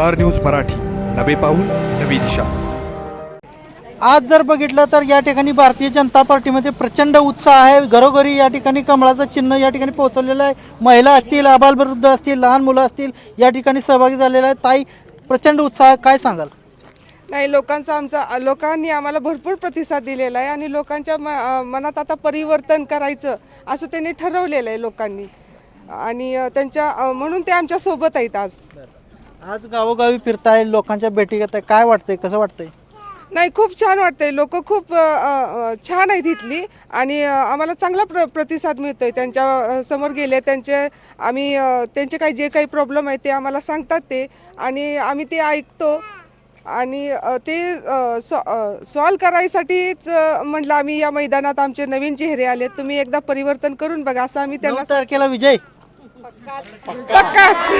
Star news Marathi, नवे पाऊल नवी दिशा। आज जर बघितलं तर या ठिकाणी भारतीय जनता पार्टीमध्ये प्रचंड उत्साह आहे। घरोघरी या ठिकाणी कमळाचं चिन्ह या ठिकाणी पोहोचवलेलं आहे। महिला असतील, आबालवृद्ध असतील, लहान मुलं असतील या ठिकाणी सहभागी झालेले आहेत। ताई, प्रचंड उत्साह, काय सांगाल? नाही, लोकांनी आम्हाला भरपूर प्रतिसाद दिलेला आहे आणि लोकांच्या मनात आता परिवर्तन करायचं असं त्यांनी ठरवलेलं आहे लोकांनी, आणि म्हणून ते आमच्या सोबत आहेत। आज गावोगावी फिरताय, लोकांच्या भेटी घेत आहे, काय वाटतंय, कसं वाटतंय? नाही, खूप छान वाटतंय। लोक खूप छान आहेत इथली, आणि आम्हाला चांगला प्रतिसाद मिळतोय। त्यांच्या समोर गेले, त्यांचे काही जे काही प्रॉब्लेम आहेत ते आम्हाला सांगतात ते, आणि आम्ही ते ऐकतो, आणि ते सॉल्व करायसाठीच म्हटलं आम्ही या मैदानात आमचे नवीन चेहरे आले, तुम्ही एकदा परिवर्तन करून बघा असं आम्ही त्यांना 9 तारखेला विजय पक्काच।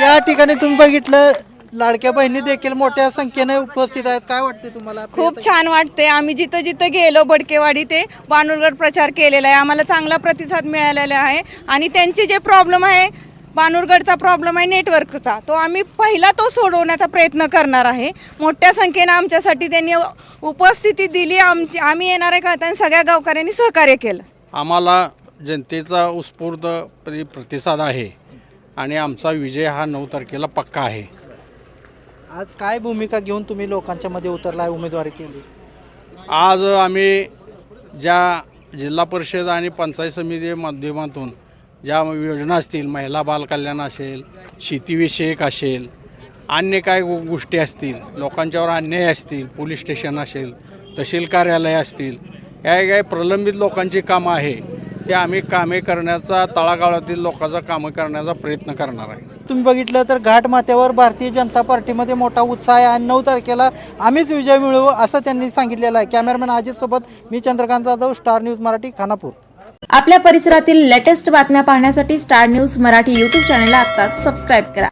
या ठिकाणी तुम्ही बघितलं, लाडक्या बहिणी देखील मोठ्या संख्येने उपस्थित आहेत, काय वाटते तुम्हाला? खूप छान वाटते। आम्ही जिथं जिथं गेलो, बडकेवाडी ते बानुरगड प्रचार केलेला आहे, आम्हाला चांगला प्रतिसाद मिळालेला आहे। आणि त्यांची जे प्रॉब्लेम आहे, बानुरगडचा प्रॉब्लेम आहे नेटवर्कचा, तो आम्ही पहिला सोडवण्याचा प्रयत्न करणार आहे। मोठ्या संख्येने आमच्यासाठी त्यांनी उपस्थिती दिली, आम्ही येणार आहे का, त्यांनी सगळ्या गावकऱ्यांनी सहकार्य केलं। आम्हाला जनतेचा उत्स्फूर्त प्रतिसाद आहे आणि आमचा विजय हा 9 तारखेला पक्का आहे। आज काय भूमिका घेऊन तुम्ही लोकांच्या मध्ये उतरलाय, उमेदवारी केली? आज आम्ही ज्या जिल्हा परिषद आणि पंचायत समिती माध्यमातून ज्या योजना असतील, महिला बालकल्याण असेल, शेतीविषयक असेल, अन्य काय गोष्टी असतील, लोकांच्यावर अन्याय असतील, पोलीस स्टेशन असेल, तहसील कार्यालय असतील, या प्रलंबित लोकांची कामं आहे ते आम्ही कामे करण्याचा, तळागाळातील लोकांचा कामं करण्याचा प्रयत्न करणार आहे। तुम्ही बघितलं तर घाट माथ्यावर भारतीय जनता पार्टीमध्ये मोठा उत्साह आहे आणि 9 तारखेला आम्हीच विजय मिळवू असं त्यांनी सांगितलेलं आहे। कॅमेरामॅन अजित सोबत मी चंद्रकांत जाधव, स्टार न्यूज मराठी, खानापूर। आपल्या परिसरातील लेटेस्ट बातम्या पाहण्यासाठी स्टार न्यूज मराठी यूट्यूब चॅनलला आत्ताच सबस्क्राईब करा।